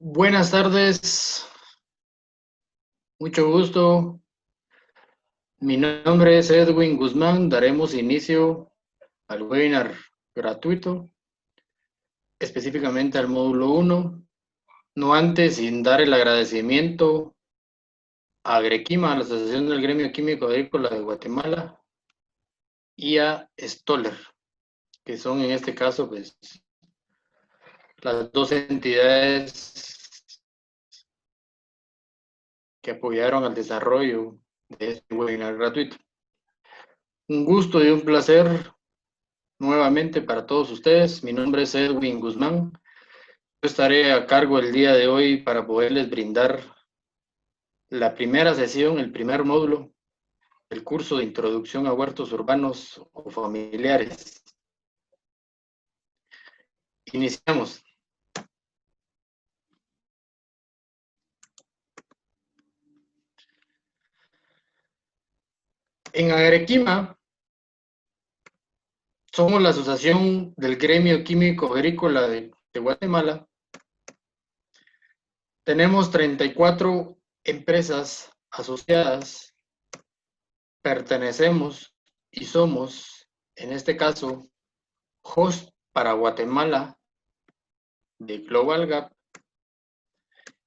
Buenas tardes, mucho gusto. Mi nombre es Edwin Guzmán. Daremos inicio al webinar gratuito, específicamente al módulo 1. No antes sin dar el agradecimiento a Agrequima, a la Asociación del Gremio Químico Agrícola de Guatemala, y a Stoller, que son en este caso pues, las dos entidades que apoyaron al desarrollo de este webinar gratuito. Un gusto y un placer nuevamente para todos ustedes. Mi nombre es Edwin Guzmán. Yo estaré a cargo el día de hoy para poderles brindar la primera sesión, el primer módulo del curso de Introducción a Huertos Urbanos o Familiares. Iniciamos. En Arequima somos la Asociación del Gremio Químico Agrícola de Guatemala. Tenemos 34 empresas asociadas. Pertenecemos y somos, en este caso, host para Guatemala de Global Gap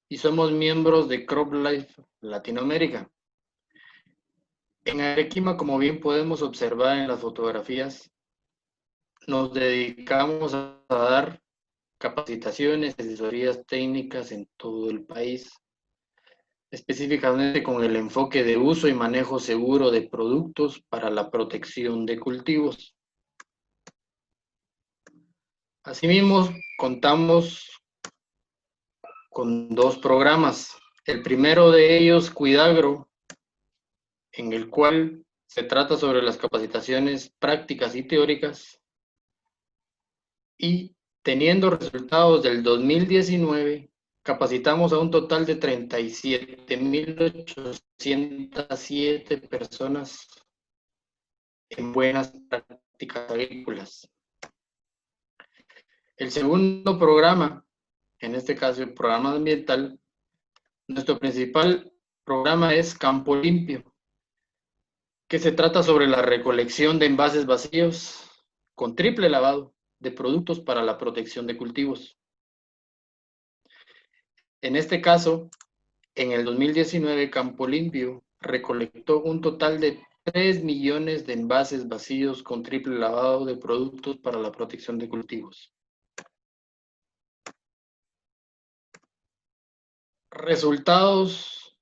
y somos miembros de CropLife Latinoamérica. En Arequima, como bien podemos observar en las fotografías, nos dedicamos a dar capacitaciones, asesorías técnicas en todo el país, específicamente con el enfoque de uso y manejo seguro de productos para la protección de cultivos. Asimismo, contamos con dos programas. El primero de ellos, Cuidagro, en el cual se trata sobre las capacitaciones prácticas y teóricas, y teniendo resultados del 2019, capacitamos a un total de 37.807 personas en buenas prácticas agrícolas. El segundo programa, en este caso el programa ambiental, nuestro principal programa es Campo Limpio, que se trata sobre la recolección de envases vacíos con triple lavado de productos para la protección de cultivos. En este caso, en el 2019, Campo Limpio recolectó un total de 3 millones de envases vacíos con triple lavado de productos para la protección de cultivos. Resultados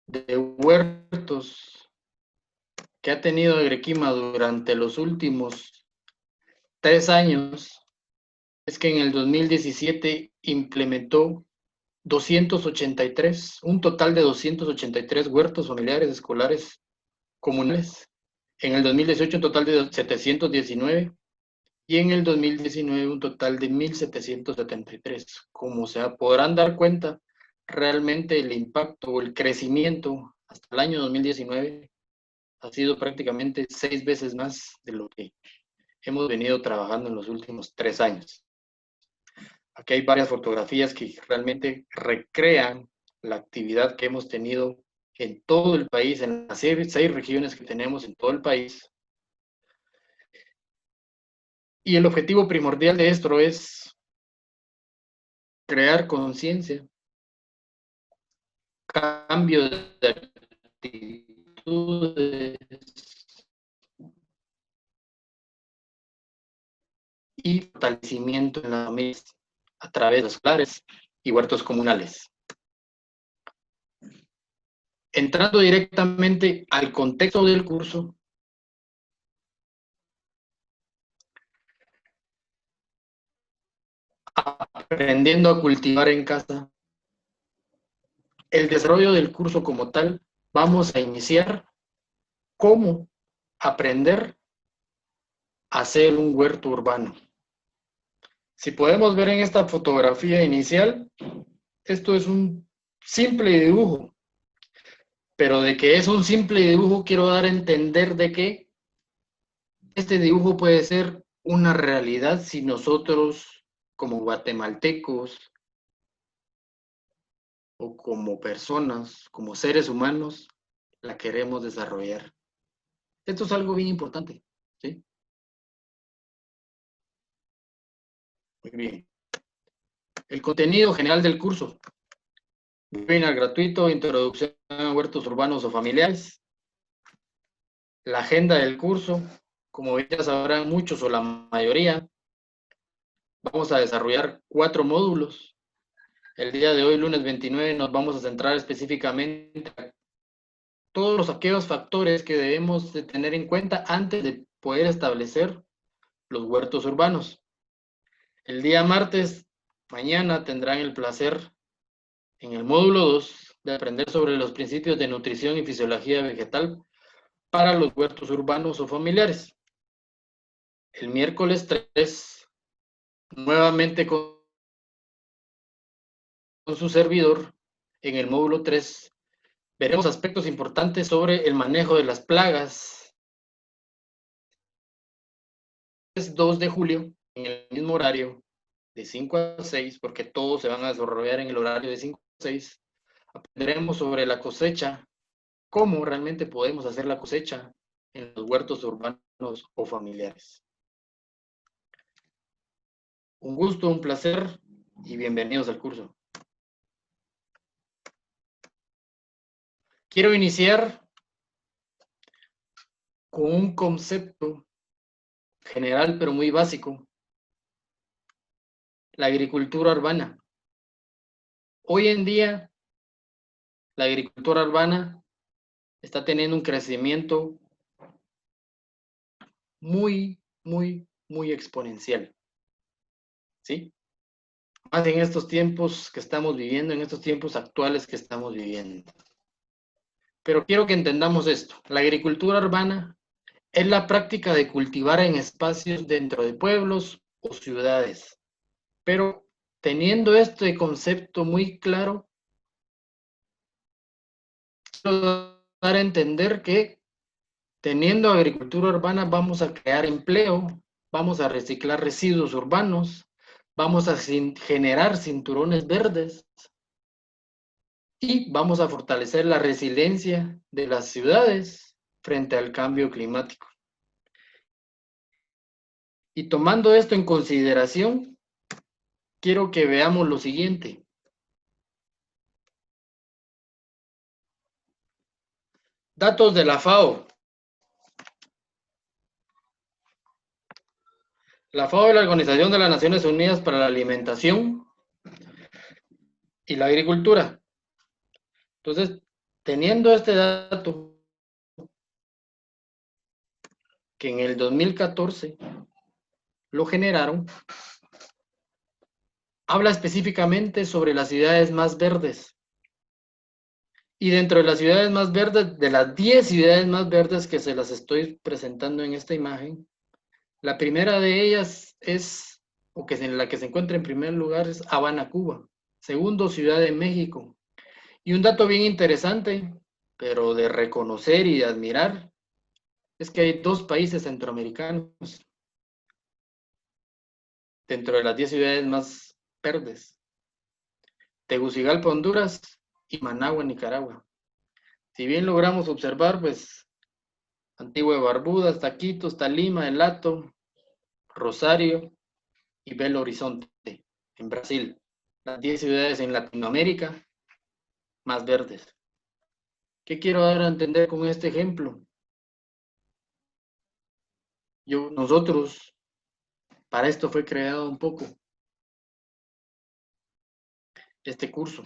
de huertos que ha tenido Arequima durante los últimos 3 años es que en el 2017 implementó 283, un total de 283 huertos familiares escolares comunales. En el 2018 un total de 719 y en el 2019 un total de 1.773. Como se podrán dar cuenta, realmente el impacto o el crecimiento hasta el año 2019 ha sido prácticamente 6 veces más de lo que hemos venido trabajando en los últimos 3 años. Aquí hay varias fotografías que realmente recrean la actividad que hemos tenido en todo el país, en las 6 regiones que tenemos en todo el país. Y el objetivo primordial de esto es crear conciencia, cambio de actitudes y fortalecimiento en las familias a través de los escolares y huertos comunales. Entrando directamente al contexto del curso, aprendiendo a cultivar en casa, el desarrollo del curso como tal, vamos a iniciar cómo aprender a hacer un huerto urbano. Si podemos ver en esta fotografía inicial, esto es un simple dibujo, pero de que es un simple dibujo quiero dar a entender de que este dibujo puede ser una realidad si nosotros como guatemaltecos o como personas, como seres humanos, la queremos desarrollar. Esto es algo bien importante, ¿sí? Muy bien. El contenido general del curso. Webinar gratuito, introducción a huertos urbanos o familiares. La agenda del curso, como ya sabrán muchos o la mayoría, vamos a desarrollar 4 módulos. El día de hoy, lunes 29, nos vamos a centrar específicamente en todos aquellos factores que debemos de tener en cuenta antes de poder establecer los huertos urbanos. El día martes, mañana, tendrán el placer en el módulo 2 de aprender sobre los principios de nutrición y fisiología vegetal para los huertos urbanos o familiares. El miércoles 3, nuevamente con su servidor, en el módulo 3, veremos aspectos importantes sobre el manejo de las plagas. Es 2 de julio, en el mismo horario, de 5 a 6, porque todos se van a desarrollar en el horario de 5 a 6, aprenderemos sobre la cosecha, cómo realmente podemos hacer la cosecha en los huertos urbanos o familiares. Un gusto, un placer y bienvenidos al curso. Quiero iniciar con un concepto general pero muy básico. La agricultura urbana. Hoy en día, la agricultura urbana está teniendo un crecimiento muy exponencial. ¿Sí? Más en estos tiempos que estamos viviendo, en estos tiempos actuales que estamos viviendo. Pero quiero que entendamos esto. La agricultura urbana es la práctica de cultivar en espacios dentro de pueblos o ciudades. Pero teniendo este concepto muy claro, quiero dar a entender que teniendo agricultura urbana vamos a crear empleo, vamos a reciclar residuos urbanos, vamos a generar cinturones verdes y vamos a fortalecer la resiliencia de las ciudades frente al cambio climático. Y tomando esto en consideración, quiero que veamos lo siguiente. Datos de la FAO. La FAO es la Organización de las Naciones Unidas para la Alimentación y la Agricultura. Entonces, teniendo este dato, que en el 2014 lo generaron, habla específicamente sobre las ciudades más verdes. Y dentro de las ciudades más verdes, de las 10 ciudades más verdes que se las estoy presentando en esta imagen, la primera de ellas es, o que en la que se encuentra en primer lugar, es Habana, Cuba. Segundo, Ciudad de México. Y un dato bien interesante, pero de reconocer y de admirar, es que hay 2 países centroamericanos dentro de las 10 ciudades más verdes. Tegucigalpa, Honduras y Managua, Nicaragua. Si bien logramos observar, pues, Antigua de Barbuda, hasta Quito, hasta Lima, El Hato, Rosario y Belo Horizonte, en Brasil. Las 10 ciudades en Latinoamérica más verdes. ¿Qué quiero dar a entender con este ejemplo? Nosotros, para esto fue creado un poco este curso.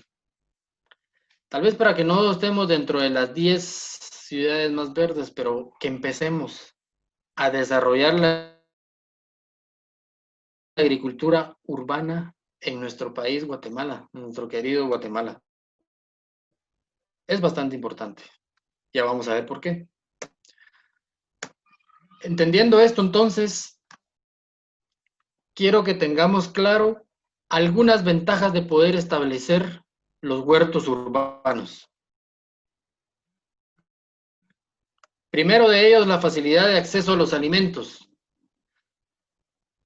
Tal vez para que no estemos dentro de las 10 ciudades más verdes, pero que empecemos a desarrollar la agricultura urbana en nuestro país, Guatemala, nuestro querido Guatemala. Es bastante importante. Ya vamos a ver por qué. Entendiendo esto, entonces, quiero que tengamos claro algunas ventajas de poder establecer los huertos urbanos. Primero de ellos, la facilidad de acceso a los alimentos.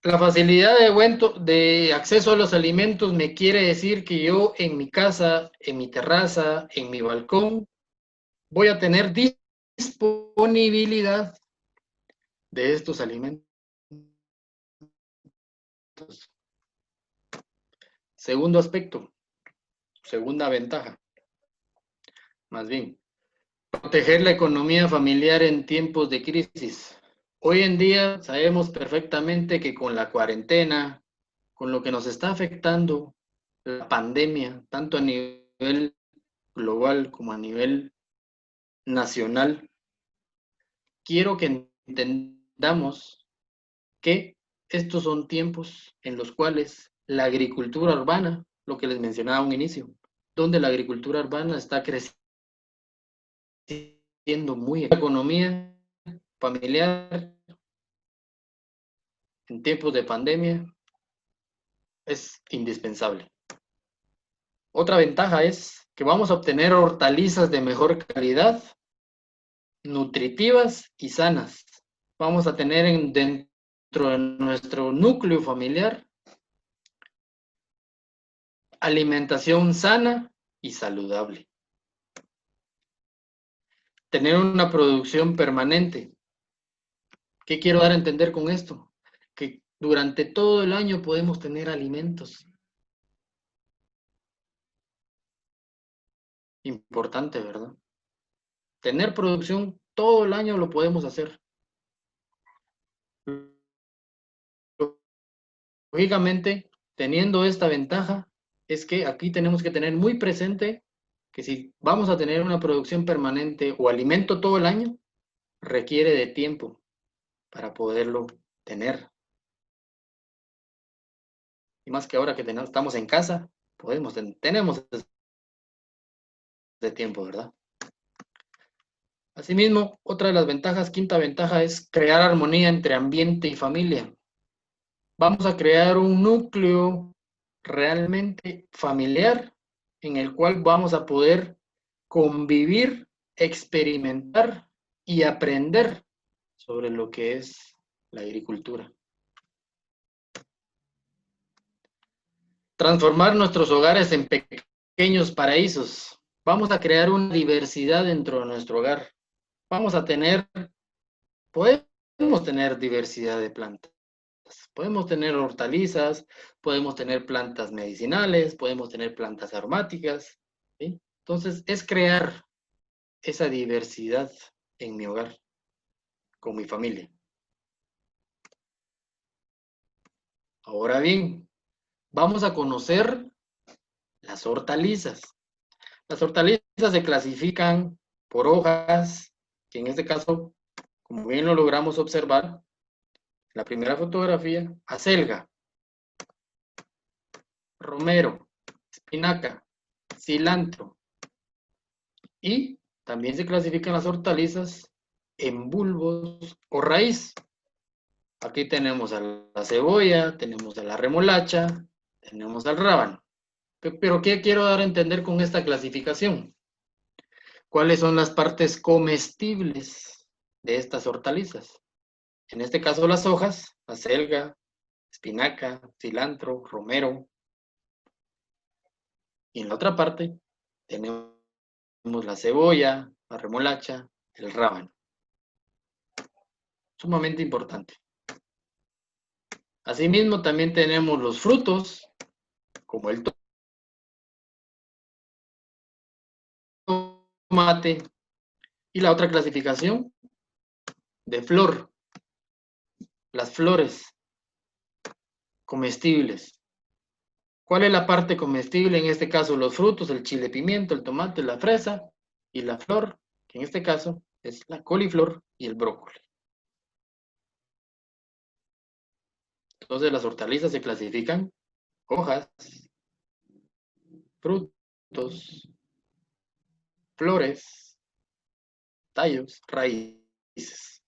La facilidad de acceso a los alimentos me quiere decir que yo en mi casa, en mi terraza, en mi balcón, voy a tener disponibilidad de estos alimentos. Segundo aspecto, segunda ventaja, más bien, proteger la economía familiar en tiempos de crisis. Hoy en día sabemos perfectamente que con la cuarentena, con lo que nos está afectando la pandemia, tanto a nivel global como a nivel nacional, quiero que entendamos que estos son tiempos en los cuales la agricultura urbana, lo que les mencionaba a un inicio, donde la agricultura urbana está creciendo muy, la economía familiar en tiempos de pandemia es indispensable. Otra ventaja es que vamos a obtener hortalizas de mejor calidad, nutritivas y sanas. Vamos a tener dentro de nuestro núcleo familiar alimentación sana y saludable. Tener una producción permanente. ¿Qué quiero dar a entender con esto? Que durante todo el año podemos tener alimentos. Importante, ¿verdad? Tener producción todo el año lo podemos hacer. Lógicamente, teniendo esta ventaja, es que aquí tenemos que tener muy presente que si vamos a tener una producción permanente o alimento todo el año, requiere de tiempo para poderlo tener. Y más que ahora que estamos en casa, tenemos de tiempo, ¿verdad? Asimismo, otra de las ventajas, quinta ventaja, es crear armonía entre ambiente y familia. Vamos a crear un núcleo realmente familiar en el cual vamos a poder convivir, experimentar y aprender sobre lo que es la agricultura. Transformar nuestros hogares en pequeños paraísos. Vamos a crear una diversidad dentro de nuestro hogar. Vamos a tener, podemos tener diversidad de plantas. Podemos tener hortalizas, podemos tener plantas medicinales, podemos tener plantas aromáticas, ¿sí? Entonces, es crear esa diversidad en mi hogar, con mi familia. Ahora bien, vamos a conocer las hortalizas. Las hortalizas se clasifican por hojas, que en este caso, como bien lo logramos observar, la primera fotografía, acelga, romero, espinaca, cilantro, y también se clasifican las hortalizas en bulbos o raíz. Aquí tenemos a la cebolla, tenemos a la remolacha, tenemos al rábano. Pero ¿qué quiero dar a entender con esta clasificación? ¿Cuáles son las partes comestibles de estas hortalizas? En este caso las hojas, acelga, espinaca, cilantro, romero. Y en la otra parte tenemos la cebolla, la remolacha, el rábano. Sumamente importante. Asimismo, también tenemos los frutos, como el tomate, y la otra clasificación de flor, las flores comestibles. ¿Cuál es la parte comestible? En este caso, los frutos, el chile pimiento, el tomate, la fresa, y la flor, que en este caso es la coliflor y el brócoli. Entonces, las hortalizas se clasifican hojas, frutos, flores, tallos, raíces.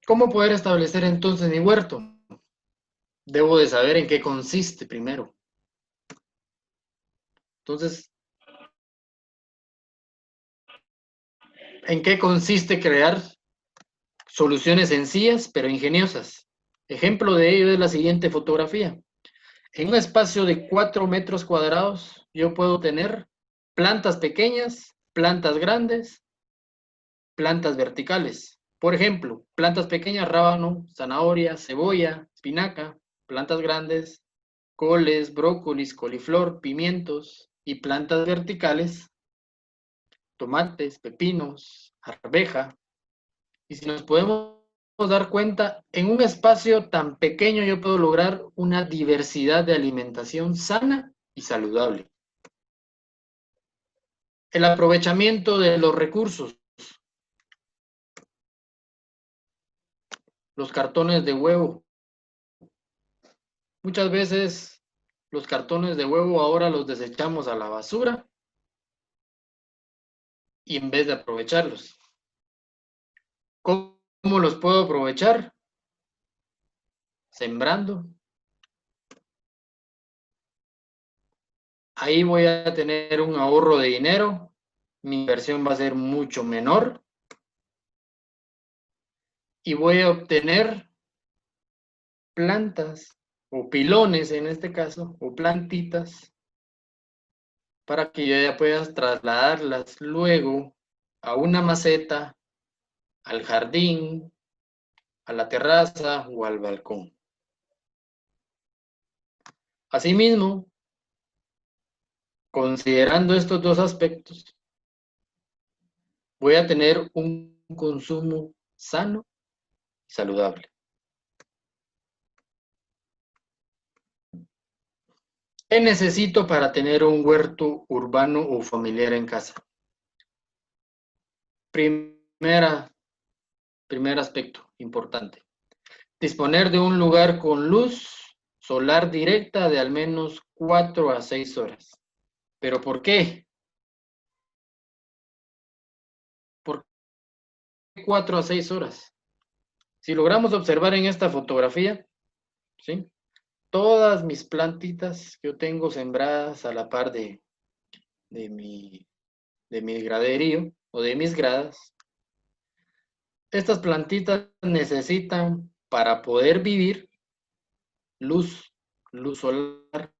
¿Cómo poder establecer entonces mi huerto? Debo de saber en qué consiste primero. Entonces, ¿en qué consiste crear Soluciones sencillas pero ingeniosas. Ejemplo de ello es la siguiente fotografía. En un espacio de 4 metros cuadrados, yo puedo tener plantas pequeñas, plantas grandes, plantas verticales. Por ejemplo, plantas pequeñas, rábano, zanahoria, cebolla, espinaca. Plantas grandes, coles, brócolis, coliflor, pimientos. Y plantas verticales, tomates, pepinos, arveja. Y si nos podemos dar cuenta, en un espacio tan pequeño yo puedo lograr una diversidad de alimentación sana y saludable. El aprovechamiento de los recursos. Los cartones de huevo. Muchas veces los cartones de huevo ahora los desechamos a la basura y en vez de aprovecharlos. ¿Cómo los puedo aprovechar? Sembrando. Ahí voy a tener un ahorro de dinero. Mi inversión va a ser mucho menor. Y voy a obtener plantas o pilones en este caso, o plantitas, para que yo ya pueda trasladarlas luego a una maceta, al jardín, a la terraza o al balcón. Asimismo, considerando estos dos aspectos, voy a tener un consumo sano y saludable. ¿Qué necesito para tener un huerto urbano o familiar en casa? Primer aspecto importante. Disponer de un lugar con luz solar directa de al menos 4 a 6 horas. ¿Pero por qué? ¿Por qué 4 a 6 horas? Si logramos observar en esta fotografía, ¿sí? Todas mis plantitas que yo tengo sembradas a la par de mi graderío o de mis gradas, estas plantitas necesitan para poder vivir luz solar.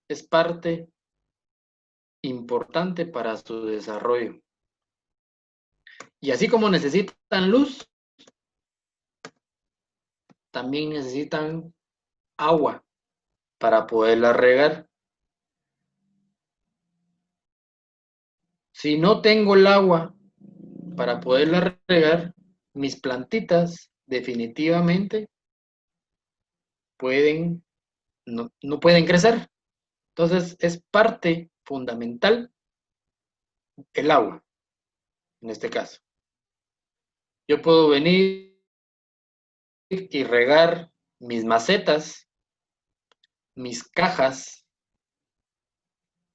Es parte importante para su desarrollo. Y así como necesitan luz, también necesitan agua para poderla regar. Si no tengo el agua para poderla regar, mis plantitas definitivamente no pueden crecer. Entonces es parte fundamental el agua, en este caso. Yo puedo venir y regar mis macetas, mis cajas.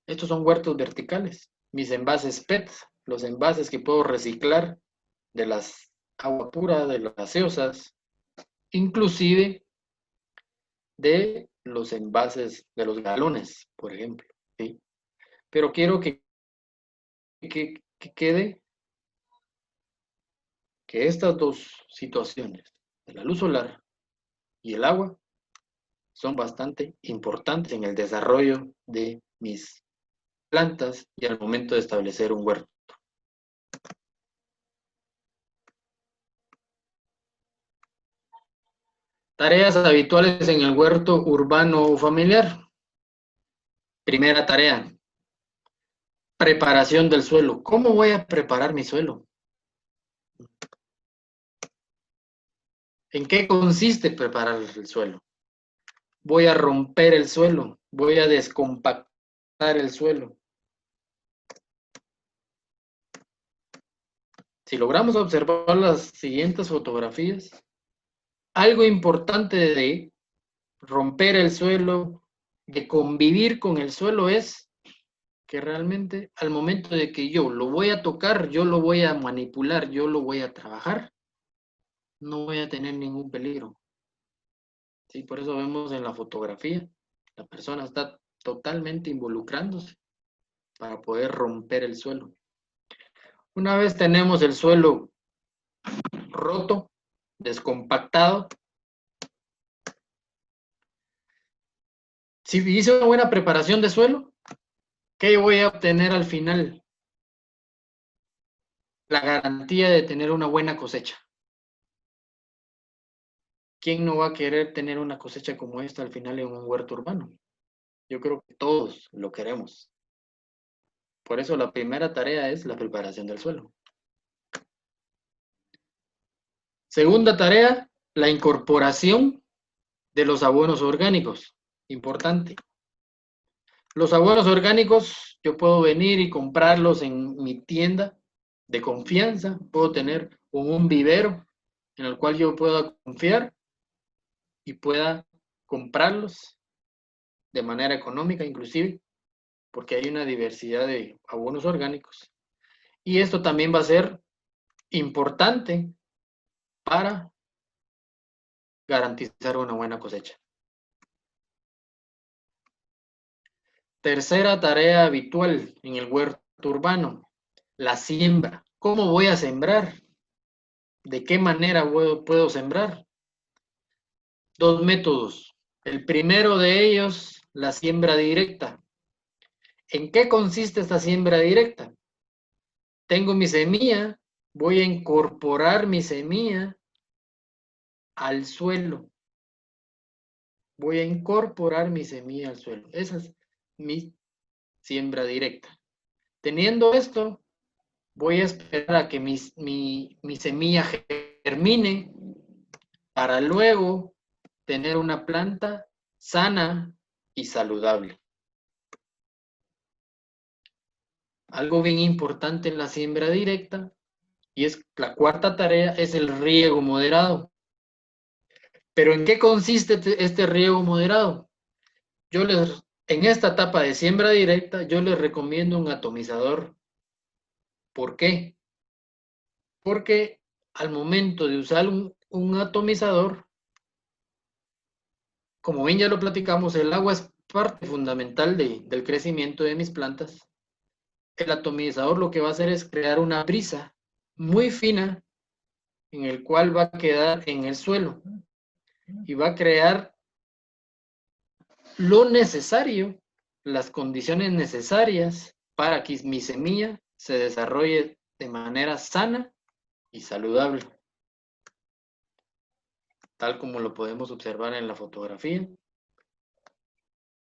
Estos son huertos verticales. Mis envases PET, los envases que puedo reciclar de las agua pura, de las gaseosas, inclusive de los envases de los galones, por ejemplo. ¿Sí? Pero quiero que quede que estas dos situaciones, de la luz solar y el agua, son bastante importantes en el desarrollo de mis plantas y al momento de establecer un huerto. Tareas habituales en el huerto urbano o familiar. Primera tarea, preparación del suelo. ¿Cómo voy a preparar mi suelo? ¿En qué consiste preparar el suelo? Voy a romper el suelo, voy a descompactar el suelo. Si logramos observar las siguientes fotografías, algo importante de romper el suelo, de convivir con el suelo es que realmente al momento de que yo lo voy a tocar, yo lo voy a manipular, yo lo voy a trabajar, no voy a tener ningún peligro. ¿Sí? Por eso vemos en la fotografía, la persona está totalmente involucrándose para poder romper el suelo. Una vez tenemos el suelo roto, descompactado. Si hice una buena preparación de suelo, ¿qué voy a obtener al final? La garantía de tener una buena cosecha. ¿Quién no va a querer tener una cosecha como esta al final en un huerto urbano? Yo creo que todos lo queremos. Por eso la primera tarea es la preparación del suelo. Segunda tarea, la incorporación de los abonos orgánicos. Importante. Los abonos orgánicos yo puedo venir y comprarlos en mi tienda de confianza. Puedo tener un vivero en el cual yo pueda confiar y pueda comprarlos de manera económica inclusive, porque hay una diversidad de abonos orgánicos. Y esto también va a ser importante para garantizar una buena cosecha. Tercera tarea habitual en el huerto urbano, la siembra. ¿Cómo voy a sembrar? ¿De qué manera puedo sembrar? Dos métodos. El primero de ellos, la siembra directa. ¿En qué consiste esta siembra directa? Tengo mi semilla, voy a incorporar mi semilla al suelo. Voy a incorporar mi semilla al suelo. Esa es mi siembra directa. Teniendo esto, voy a esperar a que mi semilla germine para luego tener una planta sana y saludable. Algo bien importante en la siembra directa, y es la cuarta tarea, es el riego moderado. ¿Pero en qué consiste este riego moderado? En esta etapa de siembra directa, yo les recomiendo un atomizador. ¿Por qué? Porque al momento de usar un atomizador, como bien ya lo platicamos, el agua es parte fundamental del crecimiento de mis plantas. El atomizador lo que va a hacer es crear una brisa muy fina en el cual va a quedar en el suelo y va a crear lo necesario, las condiciones necesarias para que mi semilla se desarrolle de manera sana y saludable, tal como lo podemos observar en la fotografía.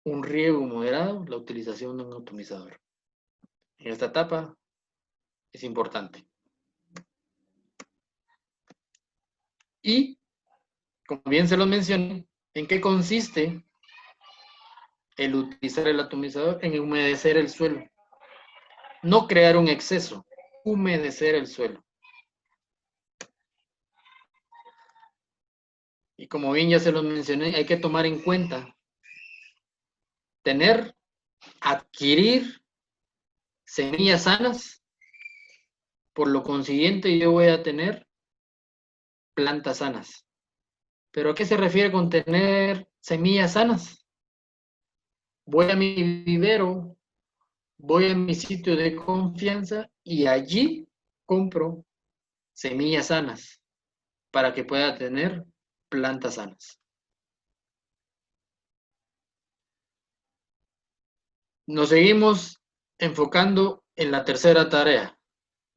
Un riego moderado, la utilización de un atomizador. En esta etapa es importante. Y, como bien se lo mencioné, ¿en qué consiste el utilizar el atomizador? En humedecer el suelo. No crear un exceso, humedecer el suelo. Y como bien ya se lo mencioné, hay que tomar en cuenta adquirir semillas sanas. Por lo consiguiente, yo voy a tener plantas sanas. ¿Pero a qué se refiere con tener semillas sanas? Voy a mi vivero, voy a mi sitio de confianza y allí compro semillas sanas para que pueda tener plantas sanas. Nos seguimos enfocando en la tercera tarea.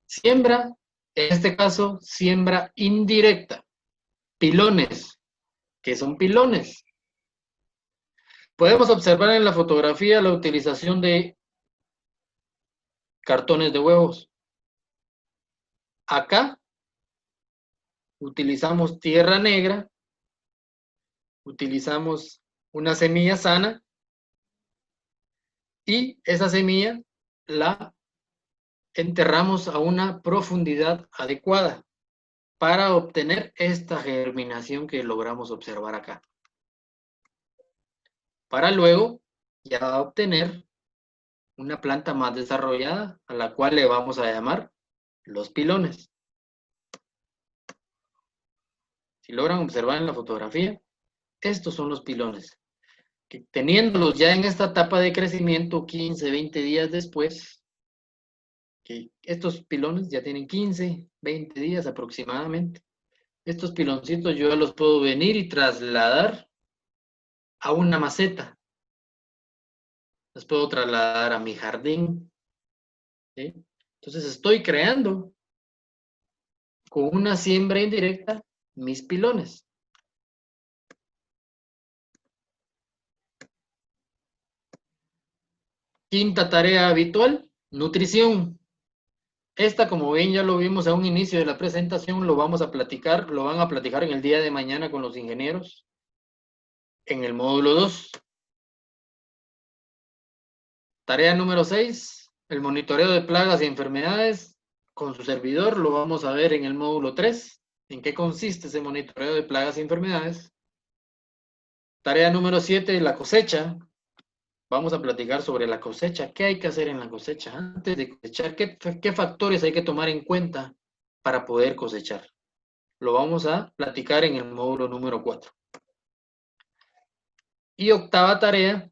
Siembra, en este caso, siembra indirecta. Pilones. ¿Qué son pilones? Podemos observar en la fotografía la utilización de cartones de huevos. Acá utilizamos tierra negra, utilizamos una semilla sana y esa semilla la enterramos a una profundidad adecuada para obtener esta germinación que logramos observar acá. Para luego ya obtener una planta más desarrollada a la cual le vamos a llamar los pilones. Si logran observar en la fotografía, estos son los pilones. Que teniéndolos ya en esta etapa de crecimiento 15, 20 días después, que estos pilones ya tienen 15, 20 días aproximadamente, Estos piloncitos yo ya los puedo venir y trasladar a una maceta. Los puedo trasladar a mi jardín. ¿Sí? Entonces estoy creando con una siembra indirecta mis pilones. Quinta tarea habitual, nutrición. Esta, como bien ya lo vimos a un inicio de la presentación, lo vamos a platicar, lo van a platicar en el día de mañana con los ingenieros en el módulo 2. Tarea número 6, el monitoreo de plagas y enfermedades con su servidor, lo vamos a ver en el módulo 3. ¿En qué consiste ese monitoreo de plagas y enfermedades? Tarea número 7, la cosecha. Vamos a platicar sobre la cosecha. ¿Qué hay que hacer en la cosecha? Antes de cosechar, ¿qué factores hay que tomar en cuenta para poder cosechar? Lo vamos a platicar en el módulo número 4. Y octava tarea,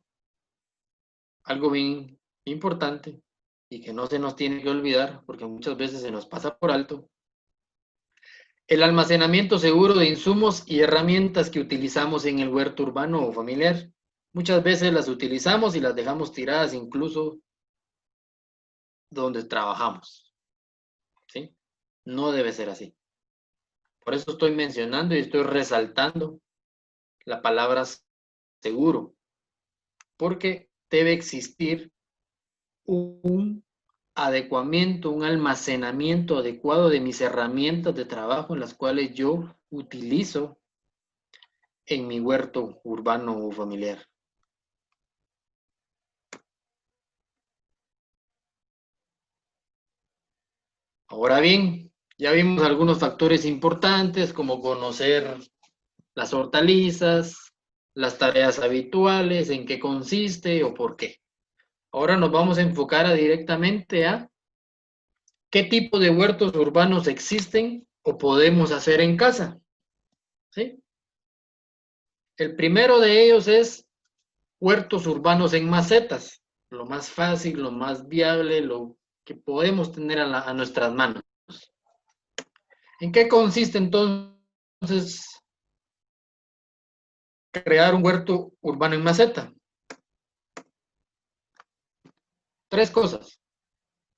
algo bien importante y que no se nos tiene que olvidar porque muchas veces se nos pasa por alto. El almacenamiento seguro de insumos y herramientas que utilizamos en el huerto urbano o familiar. Muchas veces las utilizamos y las dejamos tiradas incluso donde trabajamos. ¿Sí? No debe ser así. Por eso estoy mencionando y estoy resaltando la palabra seguro. Porque debe existir un adecuamiento, un almacenamiento adecuado de mis herramientas de trabajo en las cuales yo utilizo en mi huerto urbano o familiar. Ahora bien, ya vimos algunos factores importantes como conocer las hortalizas, las tareas habituales, en qué consiste o por qué. Ahora nos vamos a enfocar directamente a qué tipo de huertos urbanos existen o podemos hacer en casa. ¿Sí? El primero de ellos es huertos urbanos en macetas, lo más fácil, lo más viable, lo que podemos tener a nuestras manos. ¿En qué consiste entonces crear un huerto urbano en maceta? Tres cosas.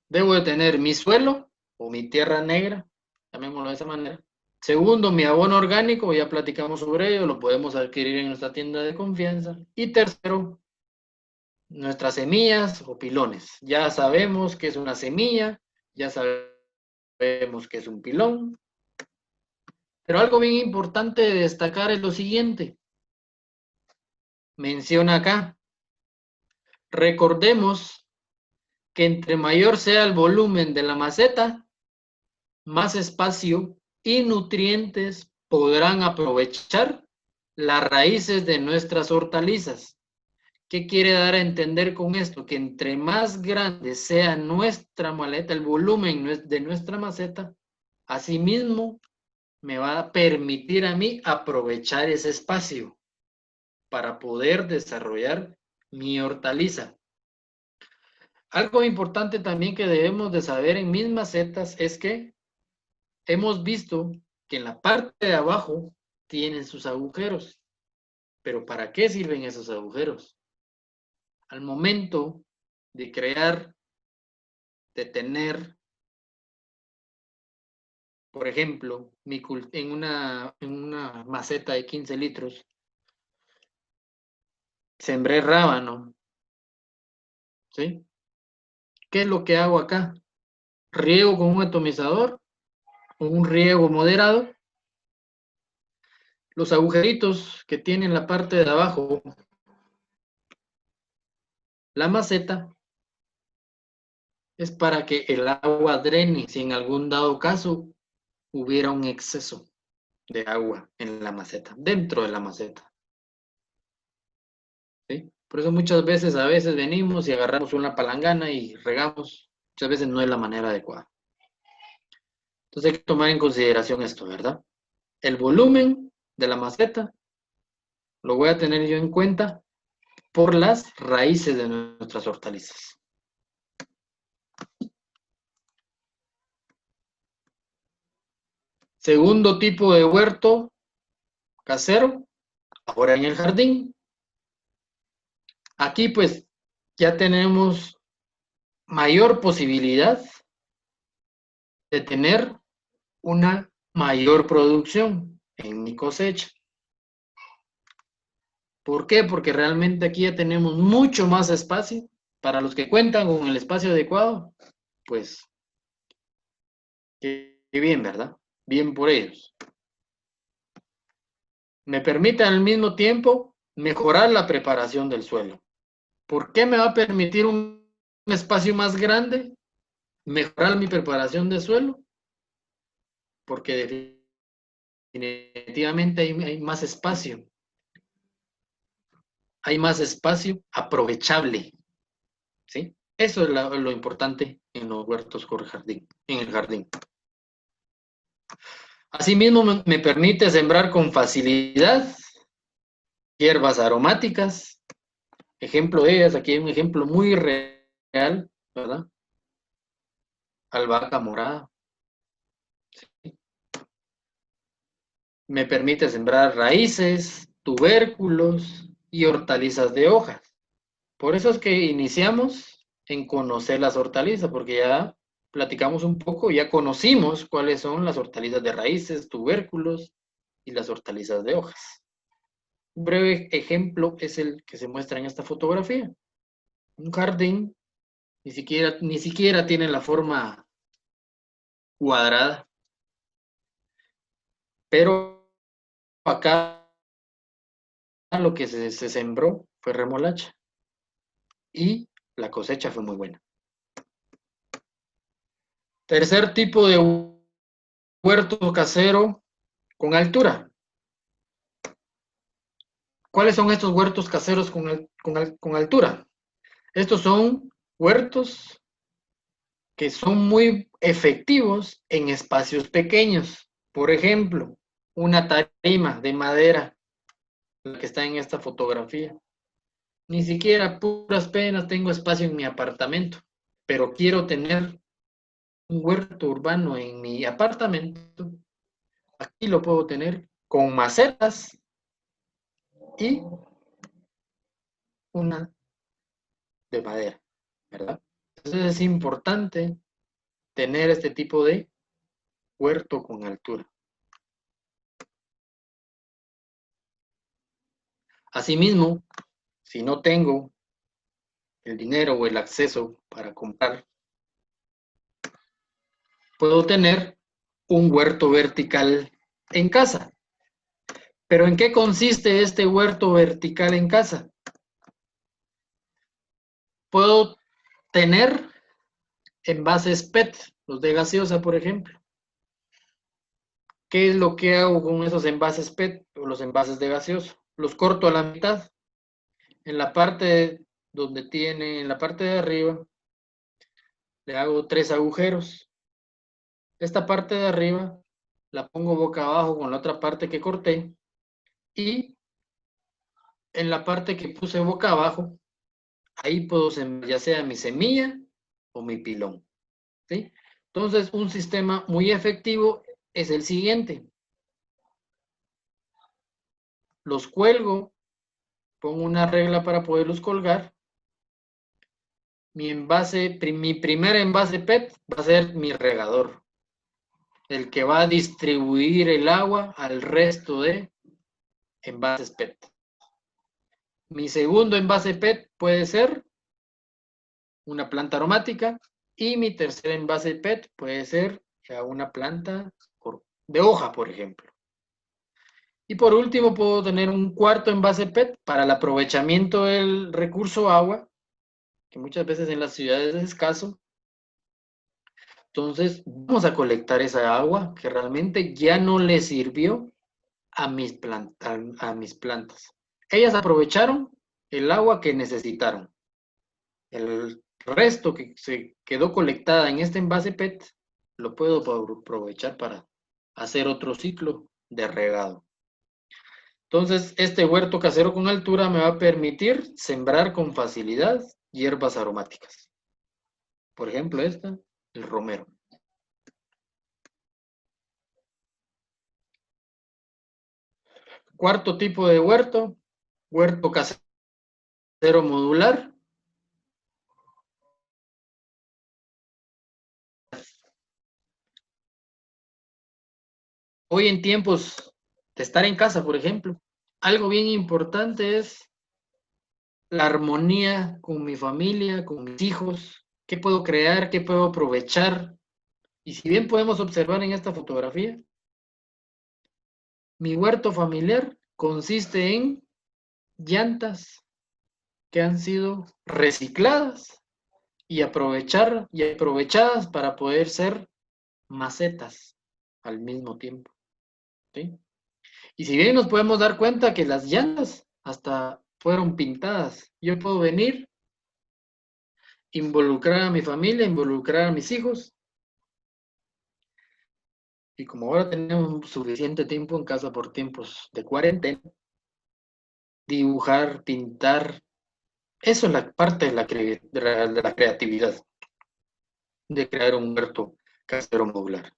Debo de tener mi suelo o mi tierra negra, llamémoslo de esa manera. Segundo, mi abono orgánico, ya platicamos sobre ello, lo podemos adquirir en nuestra tienda de confianza. Y tercero, nuestras semillas o pilones. Ya sabemos que es una semilla, ya sabemos que es un pilón. Pero algo bien importante de destacar es lo siguiente. Menciona acá. Recordemos que entre mayor sea el volumen de la maceta, más espacio y nutrientes podrán aprovechar las raíces de nuestras hortalizas. ¿Qué quiere dar a entender con esto? Que entre más grande sea nuestra maleta, el volumen de nuestra maceta, asimismo me va a permitir a mí aprovechar ese espacio para poder desarrollar mi hortaliza. Algo importante también que debemos de saber en mis macetas es que hemos visto que en la parte de abajo tienen sus agujeros. ¿Pero para qué sirven esos agujeros? Al momento de crear, de tener, por ejemplo, en una maceta de 15 litros, sembré rábano, ¿sí? ¿Qué es lo que hago acá? Riego con un atomizador, con un riego moderado. Los agujeritos que tienen la parte de abajo, la maceta, es para que el agua drene si en algún dado caso hubiera un exceso de agua en la maceta, dentro de la maceta. ¿Sí? Por eso muchas veces, a veces venimos y agarramos una palangana y regamos. Muchas veces no es la manera adecuada. Entonces hay que tomar en consideración esto, ¿verdad? El volumen de la maceta lo voy a tener yo en cuenta por las raíces de nuestras hortalizas. Segundo tipo de huerto casero, ahora en el jardín. Aquí pues ya tenemos mayor posibilidad de tener una mayor producción en mi cosecha. ¿Por qué? Porque realmente aquí ya tenemos mucho más espacio. Para los que cuentan con el espacio adecuado, pues qué bien, ¿verdad? Bien por ellos. Me permite al mismo tiempo mejorar la preparación del suelo. ¿Por qué me va a permitir un espacio más grande mejorar mi preparación de suelo? Porque definitivamente hay más espacio. Hay más espacio aprovechable, ¿sí? Eso es lo importante en los huertos con jardín, en el jardín. Asimismo, me permite sembrar con facilidad hierbas aromáticas. Ejemplo de ellas, aquí hay un ejemplo muy real, ¿verdad? Albahaca morada. Me permite sembrar raíces, tubérculos y hortalizas de hojas. Por eso es que iniciamos en conocer las hortalizas, porque ya platicamos un poco, ya conocimos cuáles son las hortalizas de raíces, tubérculos y las hortalizas de hojas. Un breve ejemplo es el que se muestra en esta fotografía. Un jardín ni siquiera tiene la forma cuadrada, pero acá lo que se sembró fue remolacha y la cosecha fue muy buena. Tercer tipo de huerto casero con altura. ¿Cuáles son estos huertos caseros con altura? Estos son huertos que son muy efectivos en espacios pequeños. Por ejemplo, una tarima de madera, la que está en esta fotografía. Ni siquiera puras penas tengo espacio en mi apartamento, pero quiero tener un huerto urbano en mi apartamento. Aquí lo puedo tener con macetas y una de madera, ¿verdad? Entonces es importante tener este tipo de huerto con altura. Asimismo, si no tengo el dinero o el acceso para comprar, puedo tener un huerto vertical en casa. ¿Pero en qué consiste este huerto vertical en casa? Puedo tener envases PET, los de gaseosa, por ejemplo. ¿Qué es lo que hago con esos envases PET o los envases de gaseoso? Los corto a la mitad. En la parte en la parte de arriba, le hago 3 agujeros. Esta parte de arriba la pongo boca abajo con la otra parte que corté y en la parte que puse boca abajo, ahí puedo sembrar ya sea mi semilla o mi pilón, ¿sí? Entonces, un sistema muy efectivo es el siguiente. Los cuelgo, pongo una regla para poderlos colgar. Mi primer envase PET va a ser mi regador, el que va a distribuir el agua al resto de envases PET. Mi segundo envase PET puede ser una planta aromática y mi tercer envase PET puede ser una planta de hoja, por ejemplo. Y por último, puedo tener un cuarto envase PET para el aprovechamiento del recurso agua, que muchas veces en las ciudades es escaso. Entonces, vamos a colectar esa agua que realmente ya no le sirvió a mis plantas. Ellas aprovecharon el agua que necesitaron. El resto que se quedó colectada en este envase PET lo puedo aprovechar para hacer otro ciclo de regado. Entonces, este huerto casero con altura me va a permitir sembrar con facilidad hierbas aromáticas. Por ejemplo, esta, el romero. Cuarto tipo de huerto, huerto casero modular. Hoy en tiempos de estar en casa, por ejemplo, algo bien importante es la armonía con mi familia, con mis hijos, qué puedo crear, qué puedo aprovechar. Y si bien podemos observar en esta fotografía, mi huerto familiar consiste en llantas que han sido recicladas y aprovechadas para poder ser macetas al mismo tiempo, ¿sí? Y si bien nos podemos dar cuenta que las llantas hasta fueron pintadas, yo puedo venir, involucrar a mi familia, involucrar a mis hijos, y como ahora tenemos suficiente tiempo en casa por tiempos de cuarentena, dibujar, pintar, eso es la parte de la creatividad, de crear un huerto casero modular.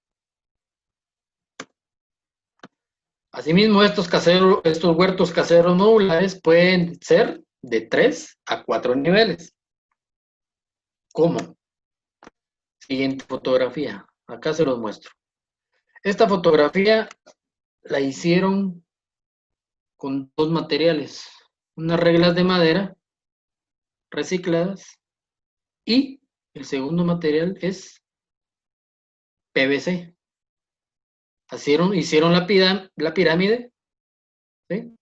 Asimismo, estos huertos caseros modulares pueden ser de 3 a 4 niveles. ¿Cómo? Siguiente fotografía. Acá se los muestro. Esta fotografía la hicieron con dos materiales. Unas reglas de madera recicladas y el segundo material es PVC. Hicieron la pirámide, ¿sí?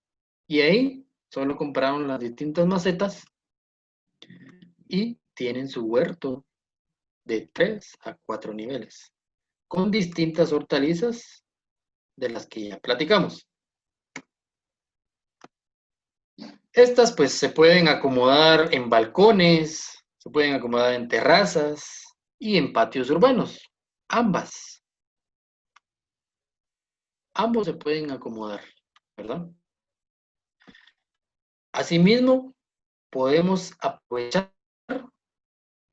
Y ahí solo compraron las distintas macetas y tienen su huerto de 3 a 4 niveles, con distintas hortalizas de las que ya platicamos. Estas pues se pueden acomodar en balcones, se pueden acomodar en terrazas y en patios urbanos. Ambos se pueden acomodar, ¿verdad? Asimismo, podemos aprovechar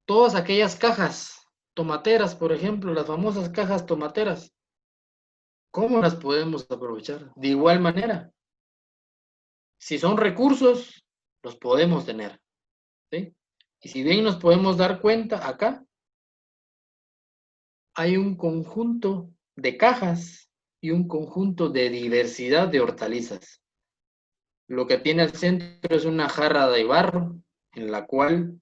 todas aquellas cajas tomateras, por ejemplo, las famosas cajas tomateras. ¿Cómo las podemos aprovechar? De igual manera, si son recursos, los podemos tener, ¿sí? Y si bien nos podemos dar cuenta, acá hay un conjunto de cajas y un conjunto de diversidad de hortalizas. Lo que tiene al centro es una jarra de barro en la cual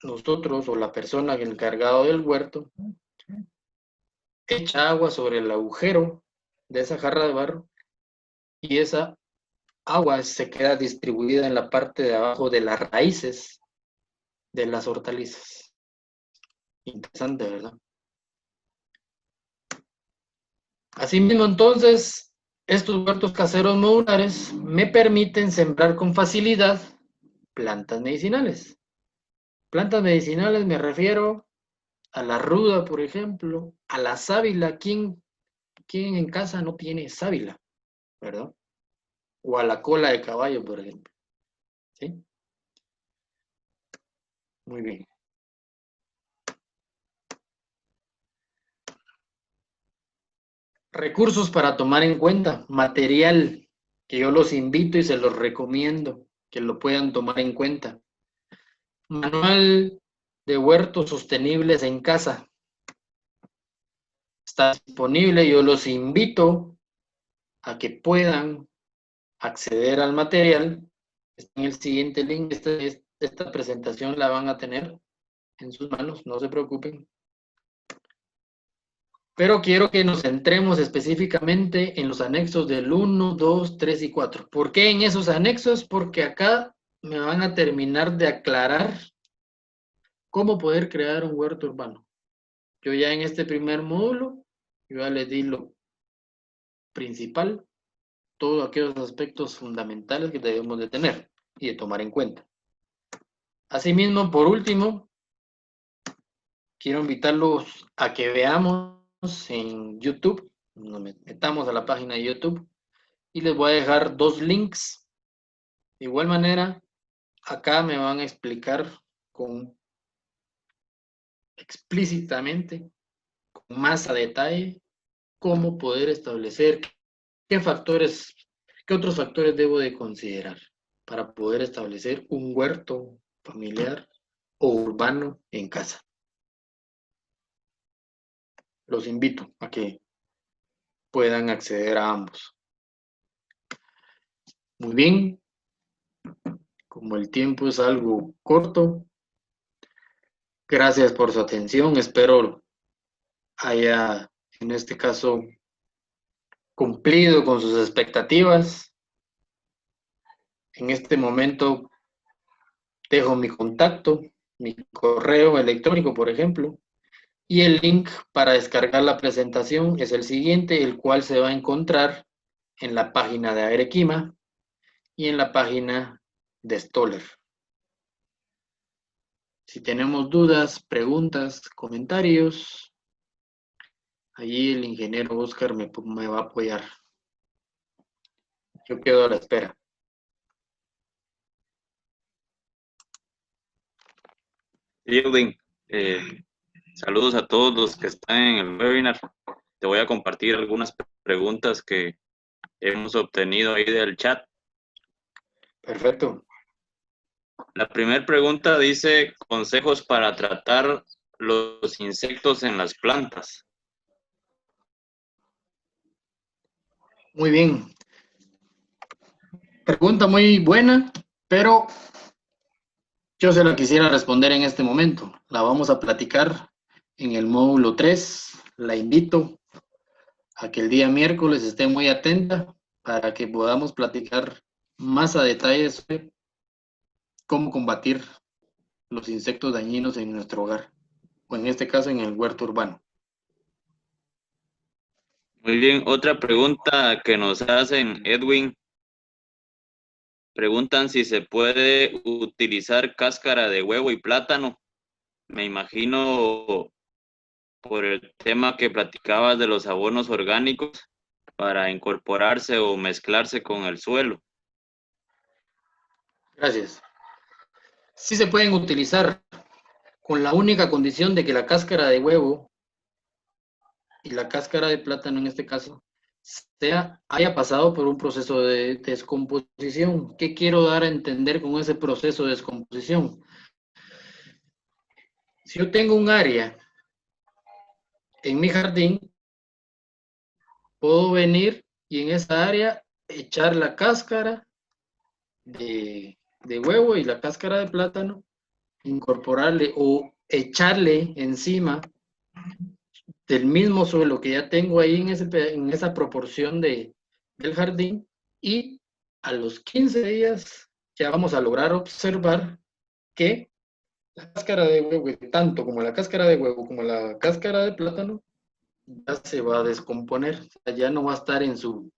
nosotros o la persona encargada del huerto echa agua sobre el agujero de esa jarra de barro y esa agua se queda distribuida en la parte de abajo de las raíces de las hortalizas. Interesante, ¿verdad? Asimismo, entonces, estos huertos caseros modulares me permiten sembrar con facilidad plantas medicinales. Plantas medicinales me refiero a la ruda, por ejemplo, a la sábila. ¿Quién en casa no tiene sábila, verdad? O a la cola de caballo, por ejemplo. ¿Sí? Muy bien. Recursos para tomar en cuenta, material que yo los invito y se los recomiendo que lo puedan tomar en cuenta. Manual de huertos sostenibles en casa. Está disponible, yo los invito a que puedan acceder al material. Está en el siguiente link, esta presentación la van a tener en sus manos, no se preocupen. Pero quiero que nos centremos específicamente en los anexos del 1, 2, 3 y 4. ¿Por qué en esos anexos? Porque acá me van a terminar de aclarar cómo poder crear un huerto urbano. Yo ya en este primer módulo, yo ya les di lo principal, todos aquellos aspectos fundamentales que debemos de tener y de tomar en cuenta. Asimismo, por último, quiero invitarlos a que veamos en YouTube, nos metamos a la página de YouTube y les voy a dejar dos links. De igual manera, acá me van a explicar explícitamente, con más a detalle, cómo poder establecer ¿qué otros factores debo de considerar para poder establecer un huerto familiar o urbano en casa? Los invito a que puedan acceder a ambos. Muy bien, como el tiempo es algo corto, gracias por su atención. Espero haya, en este caso, cumplido con sus expectativas. En este momento dejo mi contacto, mi correo electrónico, por ejemplo, y el link para descargar la presentación es el siguiente, el cual se va a encontrar en la página de Arequima y en la página de Stoller. Si tenemos dudas, preguntas, comentarios, allí el ingeniero Oscar me va a apoyar. Yo quedo a la espera. Irving, saludos a todos los que están en el webinar. Te voy a compartir algunas preguntas que hemos obtenido ahí del chat. Perfecto. La primera pregunta dice, consejos para tratar los insectos en las plantas. Muy bien. Pregunta muy buena, pero yo se la quisiera responder en este momento. La vamos a platicar en el módulo 3. La invito a que el día miércoles esté muy atenta para que podamos platicar más a detalle sobre cómo combatir los insectos dañinos en nuestro hogar, o en este caso en el huerto urbano. Muy bien, otra pregunta que nos hacen, Edwin. Preguntan si se puede utilizar cáscara de huevo y plátano. Me imagino por el tema que platicabas de los abonos orgánicos para incorporarse o mezclarse con el suelo. Gracias. Sí se pueden utilizar con la única condición de que la cáscara de huevo y la cáscara de plátano en este caso haya pasado por un proceso de descomposición. ¿Qué quiero dar a entender con ese proceso de descomposición? Si yo tengo un área en mi jardín, puedo venir y en esa área echar la cáscara de huevo y la cáscara de plátano, incorporarle o echarle encima del mismo suelo que ya tengo ahí en esa proporción del jardín, y a los 15 días ya vamos a lograr observar que la cáscara de huevo, tanto como la cáscara de huevo como la cáscara de plátano, ya se va a descomponer, o sea, ya no va a estar en su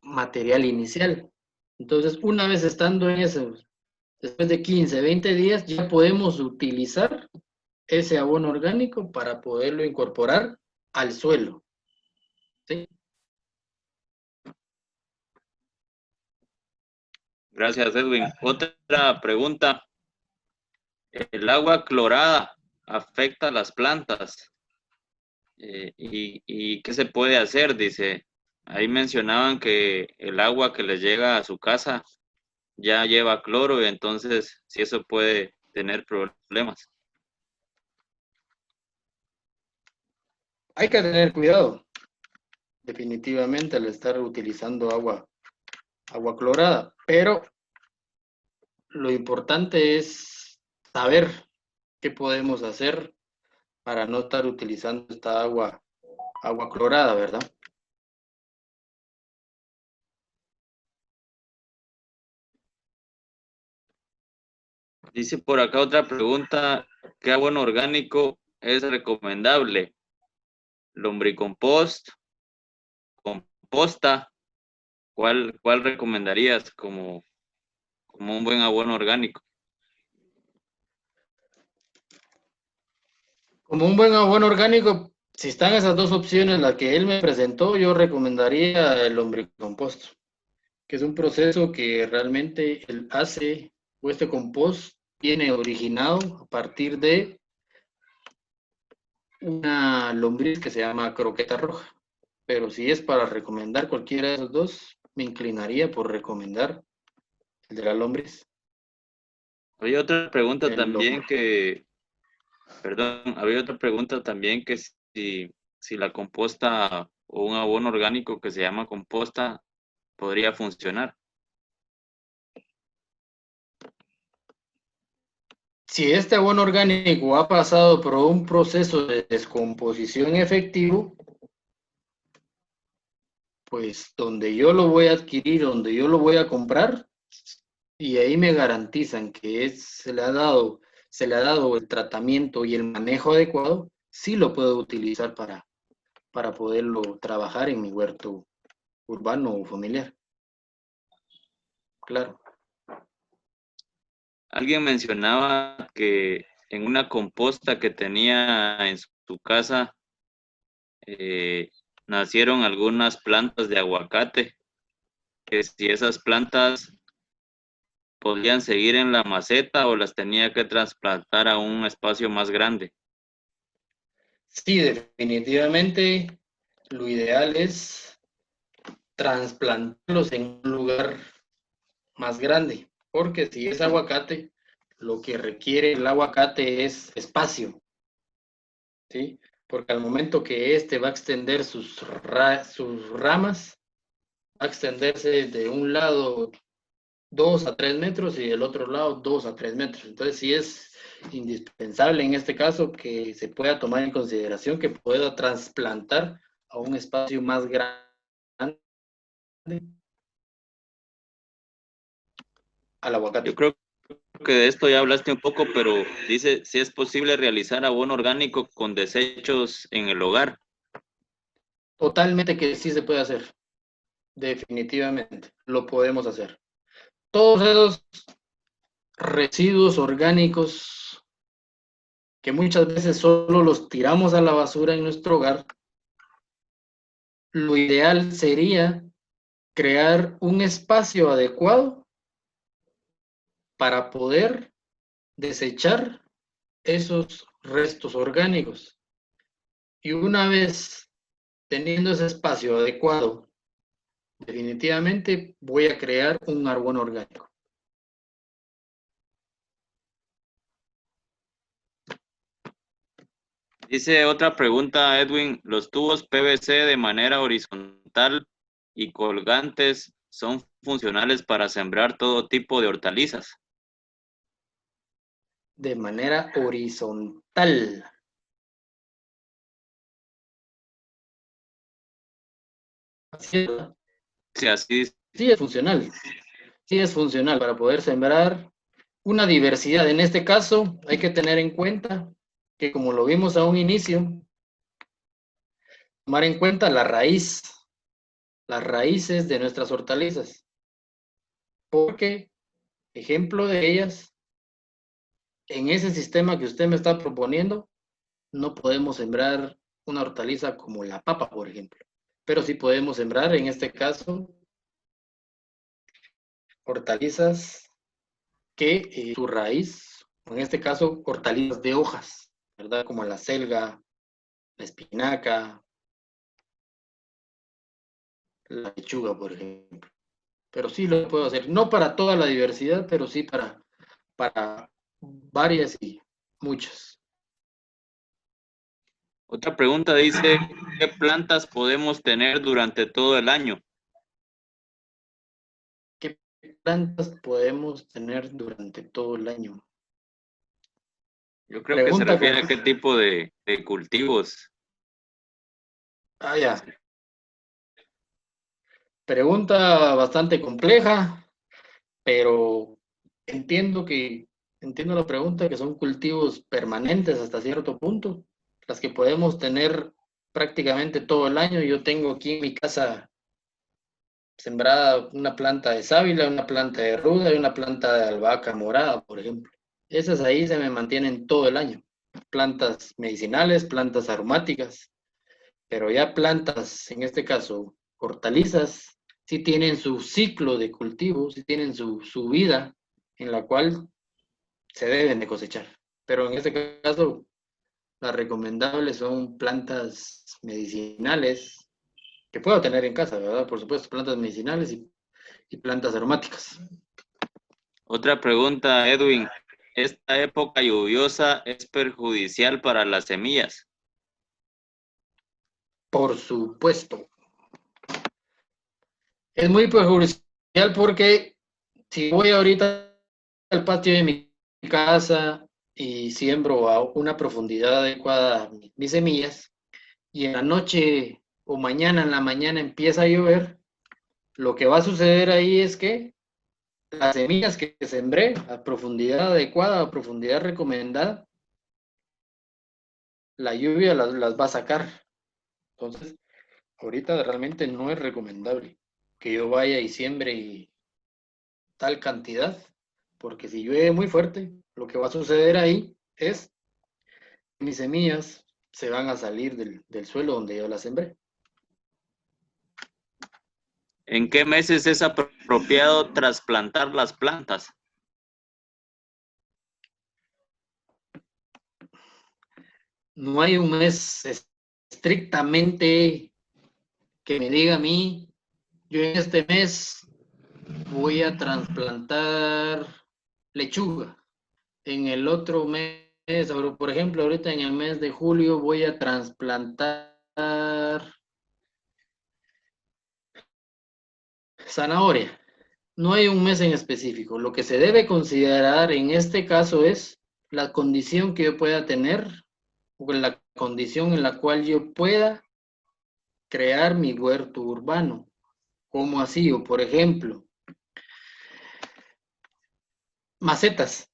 material inicial. Entonces, una vez estando en eso, después de 15, 20 días, ya podemos utilizar ese abono orgánico para poderlo incorporar al suelo. ¿Sí? Gracias, Edwin. Otra pregunta. ¿El agua clorada afecta a las plantas? ¿Y qué se puede hacer? Dice, ahí mencionaban que el agua que les llega a su casa ya lleva cloro y entonces si eso puede tener problemas. Hay que tener cuidado, definitivamente, al estar utilizando agua clorada, pero lo importante es saber qué podemos hacer para no estar utilizando esta agua clorada, ¿verdad? Dice por acá otra pregunta, ¿qué abono orgánico es recomendable? ¿Lombricompost? ¿Composta? ¿Cuál recomendarías como un buen abono orgánico? Como un buen abono orgánico, si están esas dos opciones, la que él me presentó, yo recomendaría el lombricompost, que es un proceso que realmente él hace, o este compost viene originado a partir de una lombriz que se llama croqueta roja. Pero si es para recomendar cualquiera de esos dos, me inclinaría por recomendar el de la lombriz. Había otra pregunta El también lom- había otra pregunta también que si la composta o un abono orgánico que se llama composta podría funcionar. Si este abono orgánico ha pasado por un proceso de descomposición efectivo, pues donde yo lo voy a adquirir, donde yo lo voy a comprar, y ahí me garantizan que se le ha dado el tratamiento y el manejo adecuado, sí lo puedo utilizar para poderlo trabajar en mi huerto urbano o familiar. Claro. Alguien mencionaba que en una composta que tenía en su casa eh, nacieron algunas plantas de aguacate, que si esas plantas podían seguir en la maceta o las tenía que trasplantar a un espacio más grande. Sí, definitivamente lo ideal es trasplantarlos en un lugar más grande, porque si es aguacate, lo que requiere el aguacate es espacio, ¿sí? Porque al momento que éste va a extender sus ramas, va a extenderse de un lado 2 a 3 metros y del otro lado 2 a 3 metros. Entonces sí es indispensable en este caso que se pueda tomar en consideración que pueda trasplantar a un espacio más grande al Yo aguacate. creo que de esto ya hablaste un poco, pero dice si es posible realizar abono orgánico con desechos en el hogar. Totalmente que sí se puede hacer, definitivamente, lo podemos hacer. Todos esos residuos orgánicos que muchas veces solo los tiramos a la basura en nuestro hogar, lo ideal sería crear un espacio adecuado para poder desechar esos restos orgánicos. Y una vez teniendo ese espacio adecuado, definitivamente voy a crear un árbol orgánico. Dice otra pregunta, Edwin, ¿los tubos PVC de manera horizontal y colgantes son funcionales para sembrar todo tipo de hortalizas? De manera horizontal. Sí, Sí, así sí es funcional. Sí es funcional para poder sembrar una diversidad. En este caso, hay que tener en cuenta que como lo vimos a un inicio, tomar en cuenta la raíz, las raíces de nuestras hortalizas, porque ejemplo de ellas, en ese sistema que usted me está proponiendo, no podemos sembrar una hortaliza como la papa, por ejemplo, pero sí podemos sembrar, en este caso, hortalizas que su raíz, en este caso, hortalizas de hojas, ¿verdad? Como la selga, la espinaca, la lechuga, por ejemplo. Pero sí lo puedo hacer, no para toda la diversidad, pero sí para varias y muchas. Otra pregunta dice, ¿qué plantas podemos tener durante todo el año? ¿Qué plantas podemos tener durante todo el año? Yo creo que se Pregunta con... refiere a qué tipo de cultivos. Ah, ya. Pregunta bastante compleja, pero entiendo que entiendo la pregunta que son cultivos permanentes hasta cierto punto, las que podemos tener prácticamente todo el año. Yo tengo aquí en mi casa sembrada una planta de sábila, una planta de ruda y una planta de albahaca morada, por ejemplo. Esas ahí se me mantienen todo el año. Plantas medicinales, plantas aromáticas, pero ya plantas, en este caso, hortalizas, sí tienen su ciclo de cultivo, sí tienen su vida en la cual se deben de cosechar. Pero en este caso, Las recomendables son plantas medicinales que puedo tener en casa, ¿verdad? Por supuesto, plantas medicinales y plantas aromáticas. Otra pregunta, Edwin. ¿Esta época lluviosa es perjudicial para las semillas? Por supuesto. Es muy perjudicial porque si voy ahorita al patio de mi casa y siembro a una profundidad adecuada mis semillas y en la noche o mañana en la mañana empieza a llover, lo que va a suceder ahí es que las semillas que sembré a profundidad adecuada, a profundidad recomendada, la lluvia las va a sacar. Entonces, ahorita realmente no es recomendable que yo vaya y siembre y tal cantidad, porque si llueve muy fuerte, lo que va a suceder ahí es que mis semillas se van a salir del suelo donde yo las sembré. ¿En qué meses es apropiado trasplantar las plantas? No hay un mes estrictamente que me diga a mí, yo en este mes voy a trasplantar lechuga. En el otro mes, por ejemplo, ahorita en el mes de julio voy a trasplantar zanahoria. No hay un mes en específico. Lo que se debe considerar en este caso es la condición que yo pueda tener o la condición en la cual yo pueda crear mi huerto urbano. ¿Cómo así? O por ejemplo, macetas.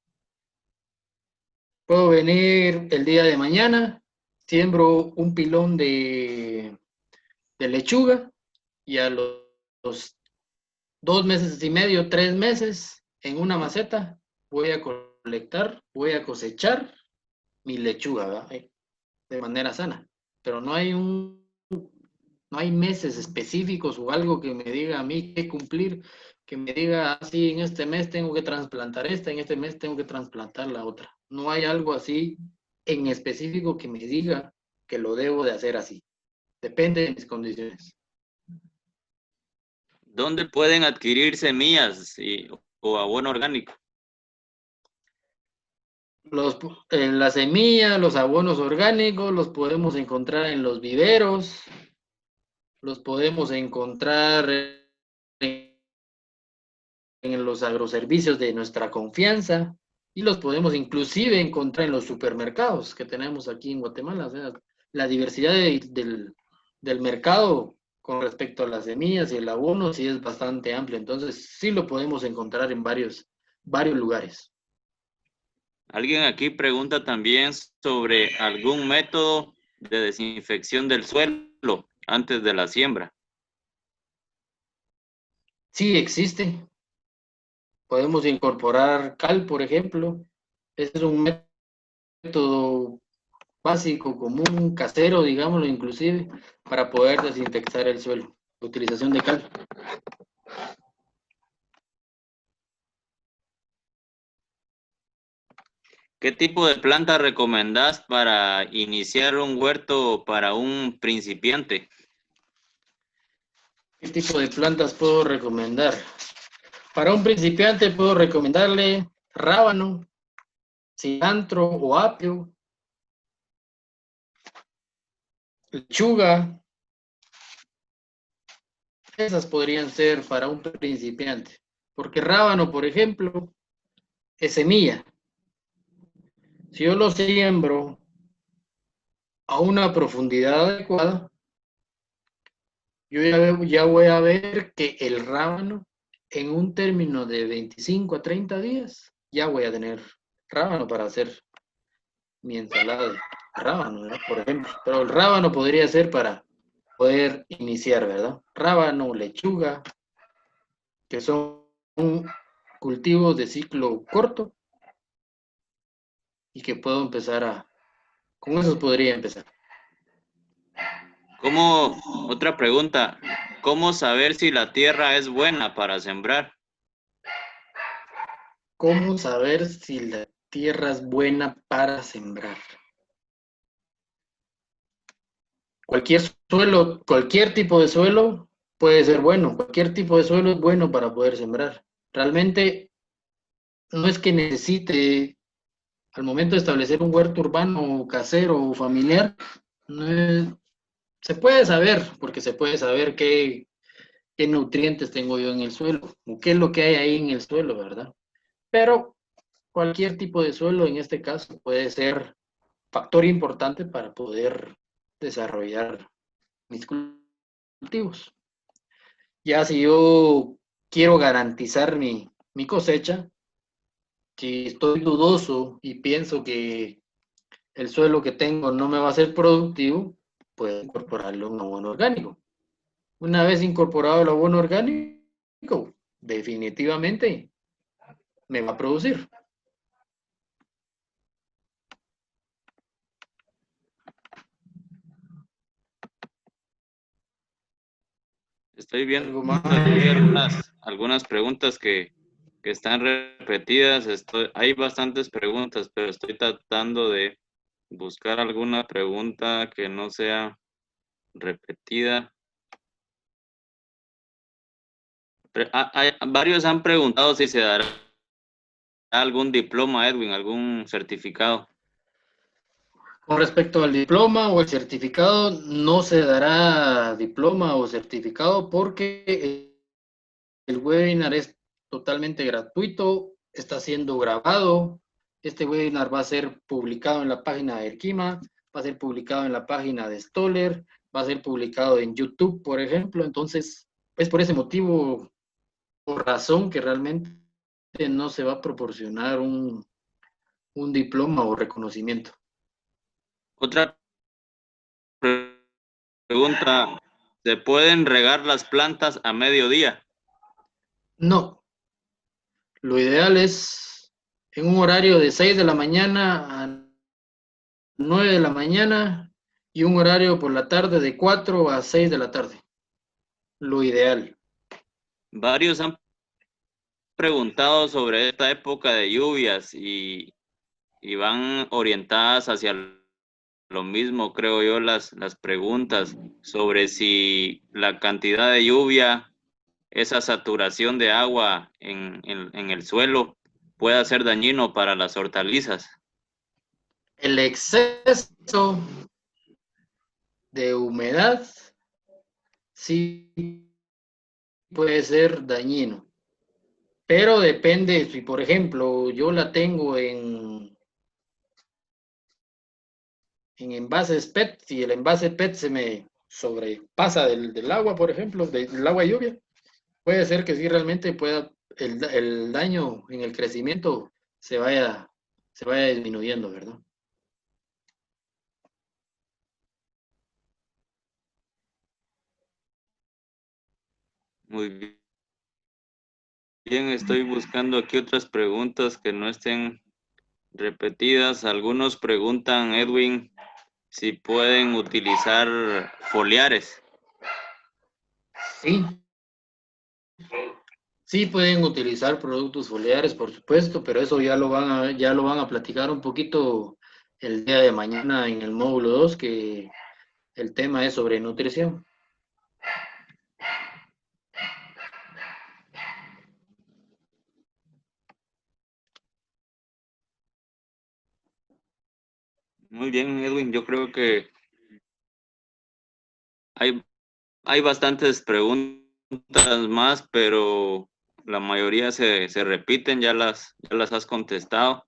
Puedo venir el día de mañana, siembro un pilón de lechuga y a los 2 meses y medio, 3 meses, en una maceta, voy a colectar, voy a cosechar mi lechuga, ¿verdad? De manera sana. Pero no hay meses específicos o algo que me diga a mí qué cumplir, que me diga, así en este mes tengo que trasplantar esta, en este mes tengo que trasplantar la otra. No hay algo así en específico que me diga que lo debo de hacer así. Depende de mis condiciones. ¿Dónde pueden adquirir semillas o abono orgánico? La semilla, los abonos orgánicos, los podemos encontrar en los viveros, los podemos encontrar en los agroservicios de nuestra confianza y los podemos inclusive encontrar en los supermercados que tenemos aquí en Guatemala. O sea, la diversidad del mercado con respecto a las semillas y el abono sí es bastante amplia. Entonces sí lo podemos encontrar en varios lugares. Alguien aquí pregunta también sobre algún método de desinfección del suelo antes de la siembra. Sí existe. Podemos incorporar cal, por ejemplo. Ese es un método básico, común, casero, digámoslo inclusive, para poder desinfectar el suelo. Utilización de cal. ¿Qué tipo de planta recomendás para iniciar un huerto para un principiante? ¿Qué tipo de plantas puedo recomendar? Para un principiante puedo recomendarle rábano, cilantro o apio, lechuga. Esas podrían ser para un principiante. Porque rábano, por ejemplo, es semilla. Si yo lo siembro a una profundidad adecuada, yo ya voy a ver que el rábano en un término de 25 a 30 días ya voy a tener rábano para hacer mi ensalada de rábano, ¿verdad? Por ejemplo. Pero el rábano podría ser para poder iniciar, ¿verdad? Rábano, lechuga, que son cultivos de ciclo corto y que puedo con esos podría empezar. Otra pregunta, ¿cómo saber si la tierra es buena para sembrar? ¿Cómo saber si la tierra es buena para sembrar? cualquier suelo, cualquier tipo de suelo puede ser bueno, cualquier tipo de suelo es bueno para poder sembrar. Realmente no es que necesite, al momento de establecer un huerto urbano, casero o familiar, no es- se puede saber, porque se puede saber qué nutrientes tengo yo en el suelo, o qué es lo que hay ahí en el suelo, ¿verdad? Pero cualquier tipo de suelo, en este caso, puede ser factor importante para poder desarrollar mis cultivos. Ya si yo quiero garantizar mi cosecha, si estoy dudoso y pienso que el suelo que tengo no me va a ser productivo, puedo incorporarle un abono orgánico. Una vez incorporado el abono orgánico, definitivamente me va a producir. Estoy viendo Algo más. aquí algunas preguntas que están repetidas. Hay bastantes preguntas, pero estoy tratando de buscar alguna pregunta que no sea repetida. Varios han preguntado si se dará algún diploma, Edwin, algún certificado. Con respecto al diploma o el certificado, no se dará diploma o certificado porque el webinar es totalmente gratuito, está siendo grabado. Este webinar va a ser publicado en la página de Erquima, va a ser publicado en la página de Stoller, va a ser publicado en YouTube, por ejemplo. Entonces, es por ese motivo, por razón que realmente no se va a proporcionar un diploma o reconocimiento. Otra pregunta, ¿se pueden regar las plantas a mediodía? No, lo ideal es en un horario de 6 de la mañana a 9 de la mañana y un horario por la tarde de 4 a 6 de la tarde. Lo ideal. Varios han preguntado sobre esta época de lluvias y van orientadas hacia lo mismo, creo yo, las preguntas sobre si la cantidad de lluvia, esa saturación de agua en el suelo puede ser dañino para las hortalizas. El exceso de humedad sí puede ser dañino, pero depende si, por ejemplo, yo la tengo en envases PET, si el envase PET se me sobrepasa del agua, por ejemplo, del agua lluvia, puede ser que sí realmente pueda el daño en el crecimiento se vaya disminuyendo, ¿verdad? Muy bien, estoy buscando aquí otras preguntas que no estén repetidas. Algunos preguntan, Edwin, si pueden utilizar foliares. Sí, sí pueden utilizar productos foliares, por supuesto, pero eso ya lo van a platicar un poquito el día de mañana en el módulo 2, que el tema es sobre nutrición. Muy bien, Edwin, yo creo que hay, hay bastantes preguntas más, pero la mayoría se repiten, ya las has contestado.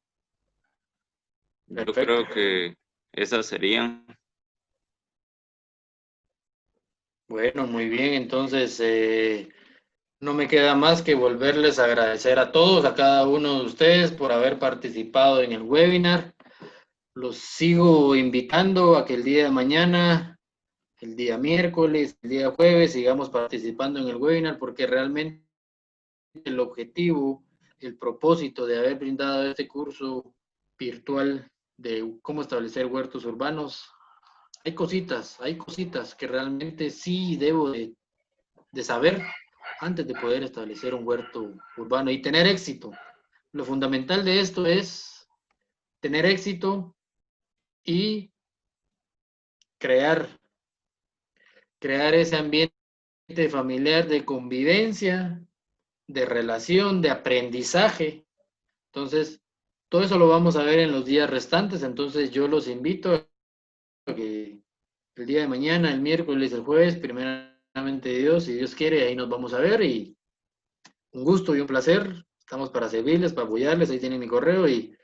Yo Perfecto. creo que esas serían. Bueno, muy bien, entonces no me queda más que volverles a agradecer a todos, a cada uno de ustedes por haber participado en el webinar. Los sigo invitando a que el día de mañana, el día miércoles, el día jueves, sigamos participando en el webinar porque realmente el objetivo, el propósito de haber brindado este curso virtual de cómo establecer huertos urbanos, hay cositas que realmente sí debo de saber antes de poder establecer un huerto urbano y tener éxito. Lo fundamental de esto es tener éxito y crear crear ese ambiente familiar de convivencia, de relación, de aprendizaje. Entonces, todo eso lo vamos a ver en los días restantes. Entonces, yo los invito a que el día de mañana, el miércoles, el jueves, primeramente Dios, si Dios quiere, ahí nos vamos a ver. Y un gusto y un placer. Estamos para servirles, para apoyarles. Ahí tienen mi correo. Y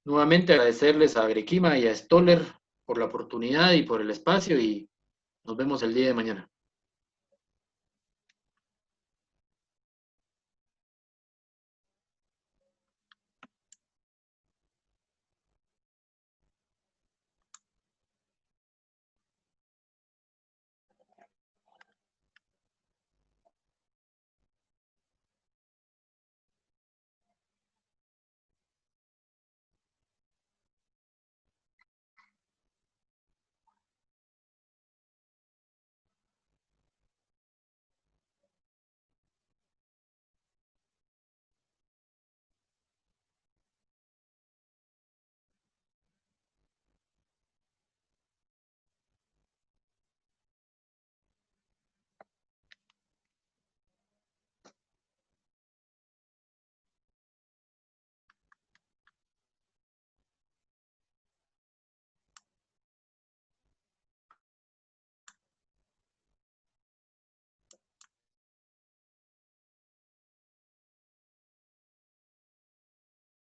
nuevamente agradecerles a Agriquima y a Stoller por la oportunidad y por el espacio. Y nos vemos el día de mañana.